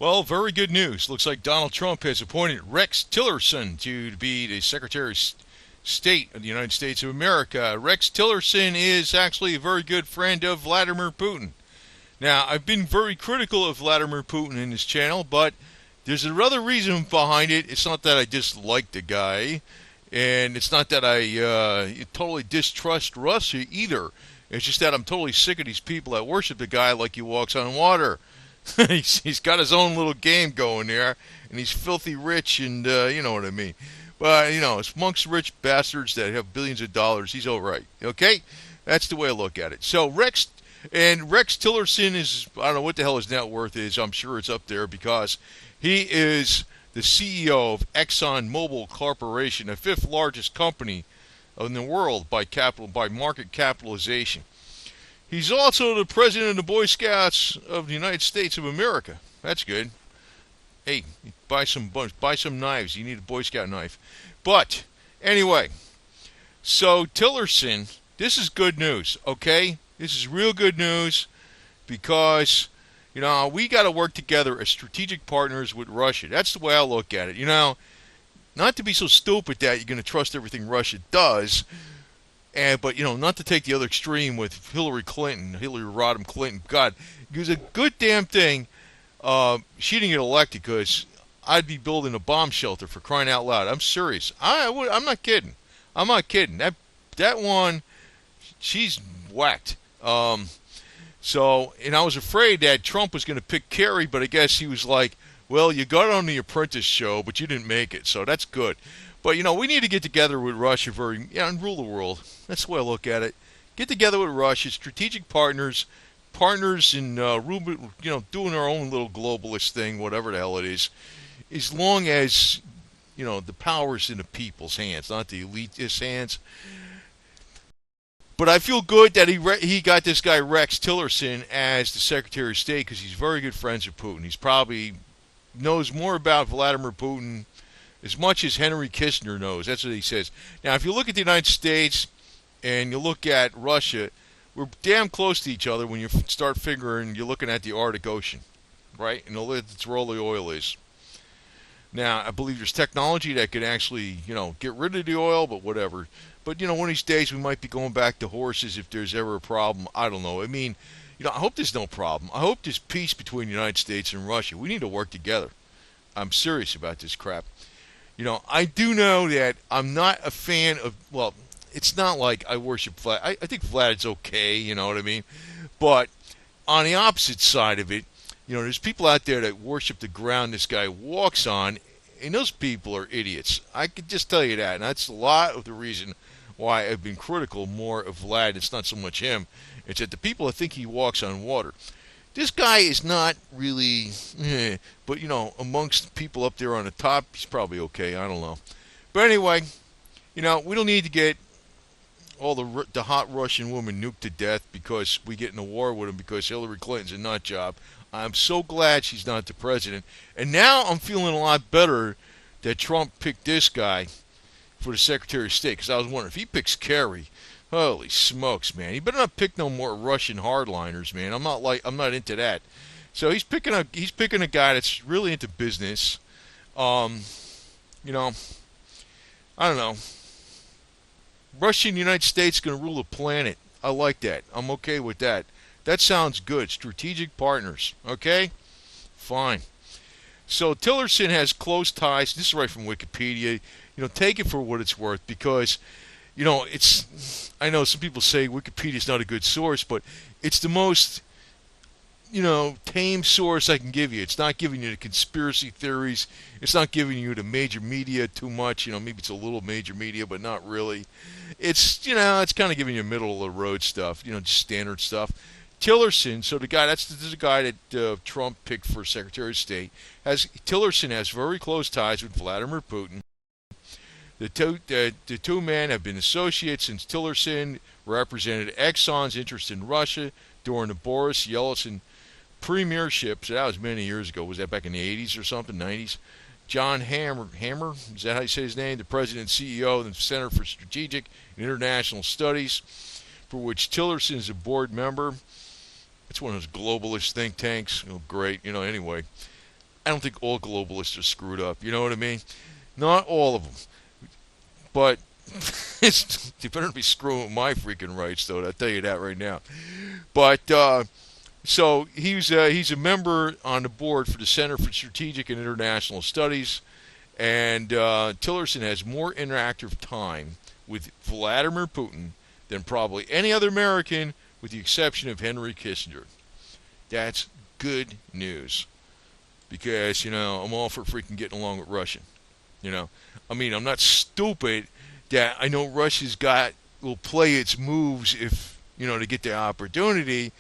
Well, very good news. Looks like Donald Trump has appointed Rex Tillerson to be the Secretary of State of the United States of America. Rex Tillerson is actually a very good friend of Vladimir Putin. Now, I've been very critical of Vladimir Putin in this channel, but there's another reason behind it. It's not that I dislike the guy, and it's not that I totally distrust Russia either. It's just that I'm totally sick of these people that worship the guy like he walks on water. He's got his own little game going there, and he's filthy rich, and you know what I mean. But, it's amongst rich bastards that have billions of dollars. He's all right, okay? That's the way I look at it. So Rex Tillerson is, I don't know what the hell his net worth is. I'm sure it's up there because he is the CEO of ExxonMobil Corporation, the fifth largest company in the world by market capitalization. He's also the president of the Boy Scouts of the United States of America. That's good. Hey, buy some knives. You need a Boy Scout knife. But anyway, so Tillerson, this is good news, okay? This is real good news because, we got to work together as strategic partners with Russia. That's the way I look at it. Not to be so stupid that you're going to trust everything Russia does, but not to take the other extreme with Hillary Rodham Clinton. God, it was a good damn thing she didn't get elected because I'd be building a bomb shelter for crying out loud. I'm serious. I'm not kidding. I'm not kidding. That one, she's whacked. And I was afraid that Trump was going to pick Kerry, but I guess he was like, well, you got on the Apprentice show, but you didn't make it, so that's good. But, we need to get together with Russia and rule the world. That's the way I look at it. Get together with Russia, strategic partners in, doing our own little globalist thing, whatever the hell it is, as long as, the power's in the people's hands, not the elitist hands. But I feel good that he got this guy Rex Tillerson as the Secretary of State because he's very good friends with Putin. He's probably knows more about Vladimir Putin as much as Henry Kissinger knows. That's what he says. Now, if you look at the United States and you look at Russia, we're damn close to each other when you start figuring you're looking at the Arctic Ocean, right? And that's where all the oil is. Now, I believe there's technology that could actually, get rid of the oil, but whatever. But, one of these days we might be going back to horses if there's ever a problem. I don't know. I mean, I hope there's no problem. I hope there's peace between the United States and Russia. We need to work together. I'm serious about this crap. I do know that I'm not a fan of, well, it's not like I worship Vlad. I think Vlad's okay, you know what I mean? But on the opposite side of it, there's people out there that worship the ground this guy walks on, and those people are idiots. I could just tell you that, and that's a lot of the reason why I've been critical more of Vlad. It's not so much him. It's that the people that think he walks on water. This guy is not really, but, amongst people up there on the top, he's probably okay. I don't know. But anyway, we don't need to get all the hot Russian woman nuked to death because we get in a war with him because Hillary Clinton's a nut job. I'm so glad she's not the president. And now I'm feeling a lot better that Trump picked this guy for the Secretary of State because I was wondering if he picks Kerry, holy smokes, man. He better not pick no more Russian hardliners, man. I'm not into that. So he's picking a guy that's really into business. I don't know. Russia and the United States going to rule the planet. I like that. I'm okay with that. That sounds good. Strategic partners. Okay? Fine. So Tillerson has close ties. This is right from Wikipedia. Take it for what it's worth because, I know some people say Wikipedia is not a good source, but it's the most, tame source I can give you. It's not giving you the conspiracy theories. It's not giving you the major media too much. Maybe it's a little major media, but not really. It's, it's kind of giving you middle of the road stuff, just standard stuff. Tillerson, so this is a guy that Trump picked for Secretary of State. Tillerson has very close ties with Vladimir Putin. The two men have been associates since Tillerson represented Exxon's interest in Russia during the Boris Yeltsin premiership. So that was many years ago. Was that back in the 80s or something, 90s? John Hammer, is that how you say his name? The president and CEO of the Center for Strategic and International Studies, for which Tillerson is a board member. It's one of those globalist think tanks. Great, anyway. I don't think all globalists are screwed up. You know what I mean? Not all of them, but they better be screwing with my freaking rights, though. I'll tell you that right now. But so he's a member on the board for the Center for Strategic and International Studies, and Tillerson has more interactive time with Vladimir Putin than probably any other American, with the exception of Henry Kissinger. That's good news, because I'm all for freaking getting along with Russia. I mean, I'm not stupid that I know Russia's will play its moves if to get the opportunity,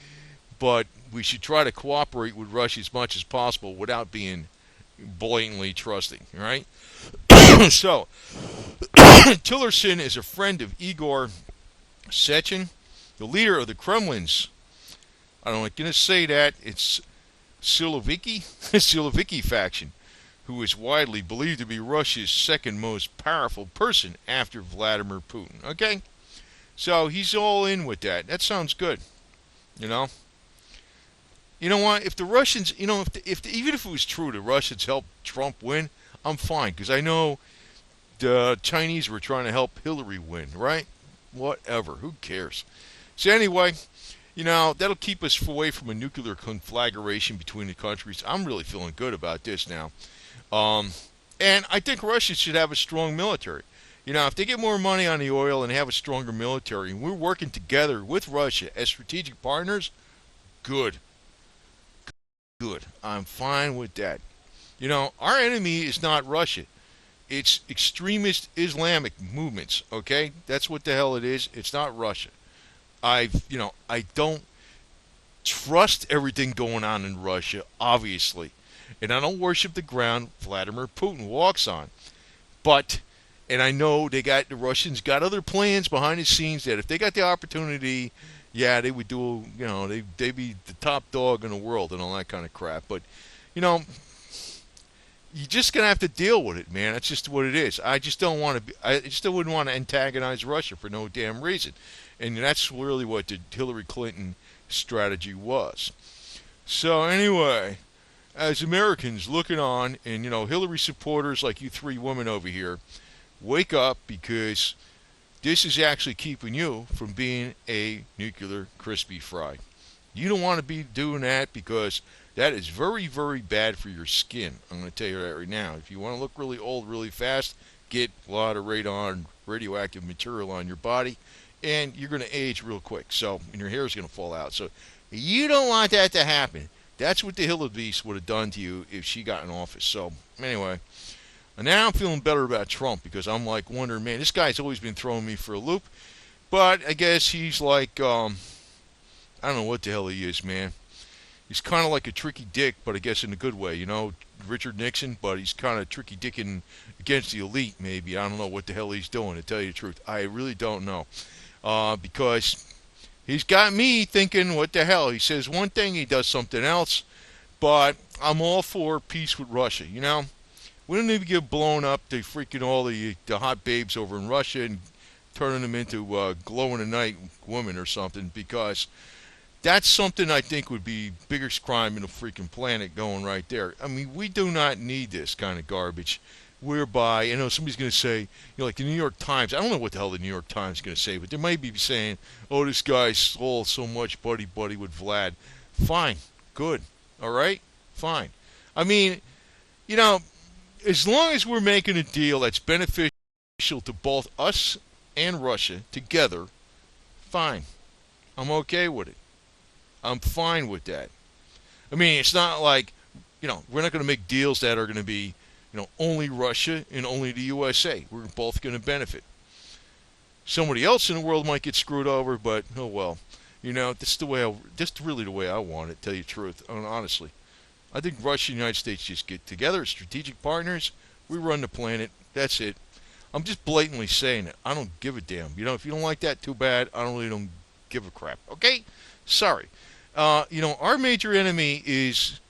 but we should try to cooperate with Russia as much as possible without being blatantly trusting, right? So, Tillerson is a friend of Igor Sechin, the leader of the Kremlin's, I don't know, going to say that, it's Siloviki faction, who is widely believed to be Russia's second most powerful person after Vladimir Putin. Okay? So he's all in with that. That sounds good. You know? You know what? If the Russians, even if it was true the Russians helped Trump win, I'm fine, because I know the Chinese were trying to help Hillary win, right? Whatever. Who cares? So anyway, that'll keep us away from a nuclear conflagration between the countries. I'm really feeling good about this now. And I think Russia should have a strong military. If they get more money on the oil and have a stronger military, and we're working together with Russia as strategic partners, good. Good. I'm fine with that. Our enemy is not Russia. It's extremist Islamic movements, okay? That's what the hell it is. It's not Russia. I don't trust everything going on in Russia, obviously. And I don't worship the ground Vladimir Putin walks on. And I know the Russians got other plans behind the scenes that if they got the opportunity, yeah, they would do, they'd be the top dog in the world and all that kind of crap. But, you're just going to have to deal with it, man. That's just what it is. I just don't want to I just wouldn't want to antagonize Russia for no damn reason. And that's really what the Hillary Clinton strategy was. So anyway, as Americans looking on, and Hillary supporters like you three women over here, wake up, because this is actually keeping you from being a nuclear crispy fry. You don't want to be doing that, because that is very, very bad for your skin. I'm going to tell you that right now. If you want to look really old really fast, get a lot of radioactive material on your body, and you're going to age real quick. So, and your hair is going to fall out. So, you don't want that to happen. That's what the Hillary would have done to you if she got in office. So, anyway, and now I'm feeling better about Trump, because I'm like wondering, man, this guy's always been throwing me for a loop. But I guess he's like, I don't know what the hell he is, man. He's kind of like a tricky dick, but I guess in a good way, Richard Nixon, but he's kind of tricky dicking against the elite, maybe. I don't know what the hell he's doing, to tell you the truth. I really don't know. Because he's got me thinking, what the hell? He says one thing, he does something else, but I'm all for peace with Russia, We don't even get blown up to freaking all the hot babes over in Russia and turning them into glow-in-the-night women or something, because that's something I think would be biggest crime in the freaking planet going right there. I mean, we do not need this kind of garbage, whereby, somebody's going to say, like the New York Times, I don't know what the hell the New York Times is going to say, but they might be saying, oh, this guy stole so much buddy-buddy with Vlad. Fine. Good. All right? Fine. I mean, as long as we're making a deal that's beneficial to both us and Russia together, fine. I'm okay with it. I'm fine with that. I mean, it's not like, we're not going to make deals that are going to be, only Russia and only the USA. We're both going to benefit. Somebody else in the world might get screwed over, but oh well. This is really the way I want it, tell you the truth. I mean, honestly. I think Russia and the United States just get together as strategic partners. We run the planet. That's it. I'm just blatantly saying it. I don't give a damn. If you don't like that, too bad. I don't give a crap. Okay? Sorry. Our major enemy is,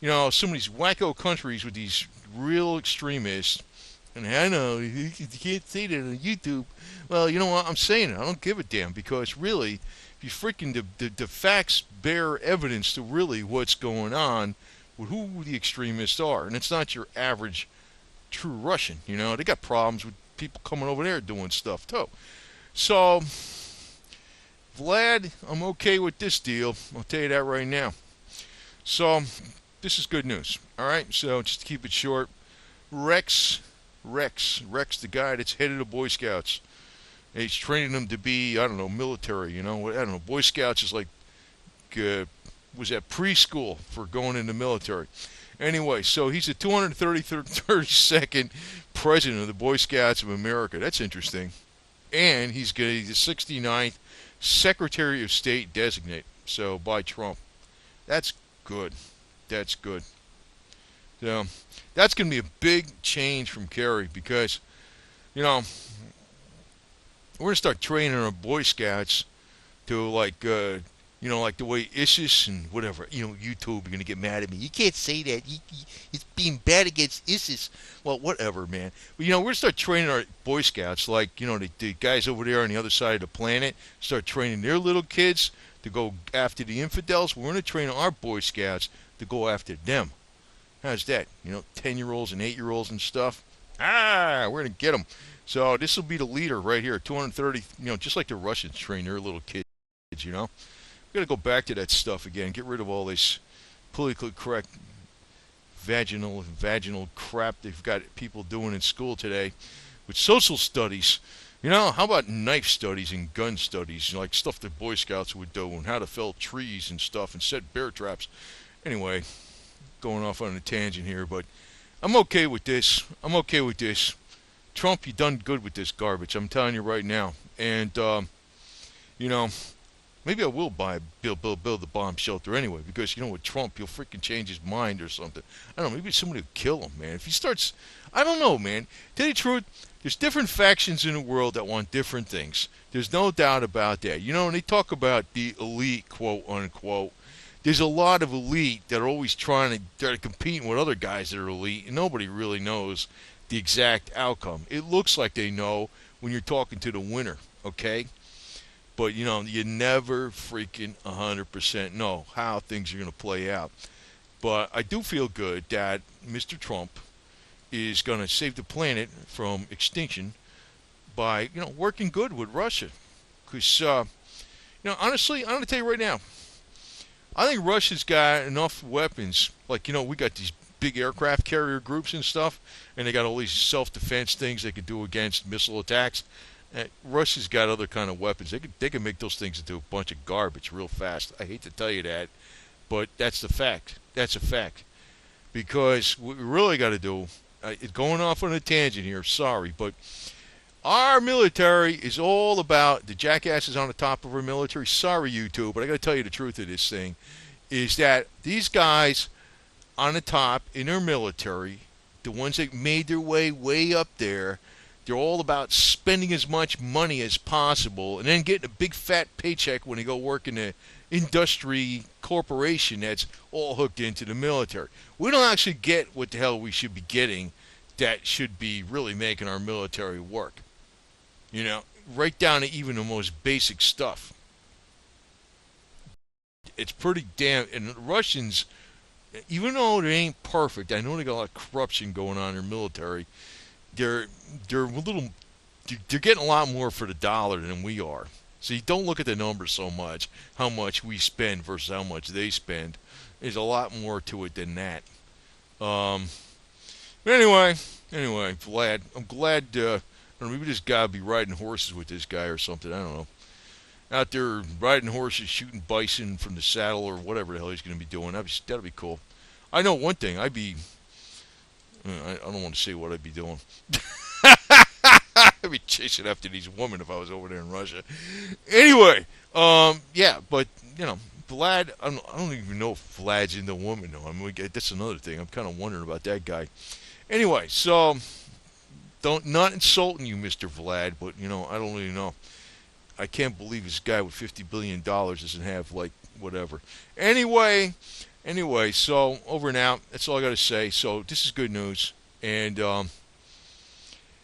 some of these wacko countries with these real extremists. And I know, you can't say that on YouTube. Well, you know what? I'm saying it. I don't give a damn, because really, if you freaking, the facts bear evidence to really what's going on, with who the extremists are. And it's not your average true Russian. You know, they got problems with people coming over there doing stuff too. So, Vlad, I'm okay with this deal. I'll tell you that right now. So, this is good news. All right. So, just to keep it short, Rex, the guy that's head of the Boy Scouts. He's training them to be, I don't know, military. You know, I don't know. Boy Scouts is like was at preschool for going in the military. Anyway, so he's the 232nd president of the Boy Scouts of America. That's interesting. And he's going to be the 69th Secretary of State designate. So by Trump. That's good. That's good. So that's going to be a big change from Kerry because, you know, we're going to start training our Boy Scouts to like, you know, like the way ISIS and whatever, you know, YouTube are going to get mad at me. You can't say that. It's being bad against ISIS. Well, whatever, man. But, you know, we're going to start training our Boy Scouts like, you know, the guys over there on the other side of the planet, start training their little kids to go after the infidels. We're going to train our Boy Scouts to go after them. How's that? You know, 10-year-olds and 8-year-olds and stuff. We're going to get them. So this will be the leader right here, 230, you know, just like the Russians train their little kids, you know. We're going to go back to that stuff again, get rid of all this politically correct vaginal crap they've got people doing in school today with social studies. You know, how about knife studies and gun studies, you know, like stuff that Boy Scouts would do and how to fell trees and stuff and set bear traps. Anyway, going off on a tangent here, but I'm okay with this. Trump, you done good with this garbage. I'm telling you right now. And, you know, maybe I will build a bomb shelter anyway, because, you know, with Trump, he'll freaking change his mind or something. I don't know, maybe somebody will kill him, man. If he starts, I don't know, man. Tell you the truth, there's different factions in the world that want different things. There's no doubt about that. You know, when they talk about the elite, quote unquote, there's a lot of elite that are always trying to compete with other guys that are elite, and nobody really knows the exact outcome. It looks like they know when you're talking to the winner, okay? But, you know, you never freaking 100% know how things are going to play out. But I do feel good that Mr. Trump is going to save the planet from extinction by, you know, working good with Russia. Because, you know, honestly, I'm going to tell you right now, I think Russia's got enough weapons. Like, you know, we got these big aircraft carrier groups and stuff, and they got all these self-defense things they could do against missile attacks. Russia's got other kind of weapons. They can make those things into a bunch of garbage real fast. I hate to tell you that, but that's the fact. That's a fact. Because what we really got to do, going off on a tangent here, sorry, but our military is all about the jackasses on the top of our military. Sorry, YouTube, but I got to tell you the truth of this thing, is that these guys on the top in their military, the ones that made their way up there, they're all about spending as much money as possible and then getting a big fat paycheck when they go work in an industry corporation that's all hooked into the military. We don't actually get what the hell we should be getting that should be really making our military work. You know, right down to even the most basic stuff. It's pretty damn... And the Russians, even though they ain't perfect, I know they got a lot of corruption going on in their military. They're getting a lot more for the dollar than we are. So you don't look at the numbers so much, how much we spend versus how much they spend. There's a lot more to it than that. Anyway, Vlad, I'm glad, maybe this guy will be riding horses with this guy or something, I don't know. Out there riding horses, shooting bison from the saddle or whatever the hell he's going to be doing. That'll be cool. I know one thing, I don't want to say what I'd be doing. I'd be chasing after these women if I was over there in Russia. Anyway, yeah, but, you know, Vlad, I don't even know if Vlad's into women, though. I mean, that's another thing. I'm kind of wondering about that guy. Anyway, so, not insulting you, Mr. Vlad, but, you know, I don't really know. I can't believe this guy with $50 billion doesn't have, like, whatever. Anyway, so, over and out. That's all I got to say. So, this is good news. And,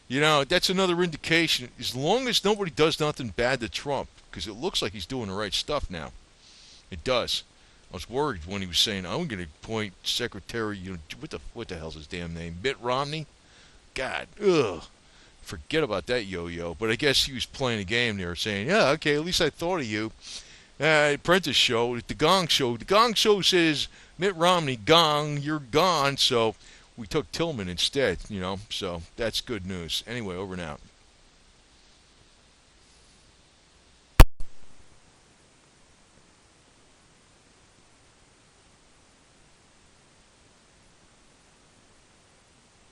you know, that's another indication. As long as nobody does nothing bad to Trump, because it looks like he's doing the right stuff now. It does. I was worried when he was saying, I'm going to appoint Secretary, what the hell's his damn name? Mitt Romney? God, ugh. Forget about that yo-yo. But I guess he was playing a game there saying, yeah, okay, at least I thought of you. Apprentice show, the Gong Show. The Gong Show says, Mitt Romney, gong, you're gone. So we took Tillman instead, so that's good news. Anyway, over and out.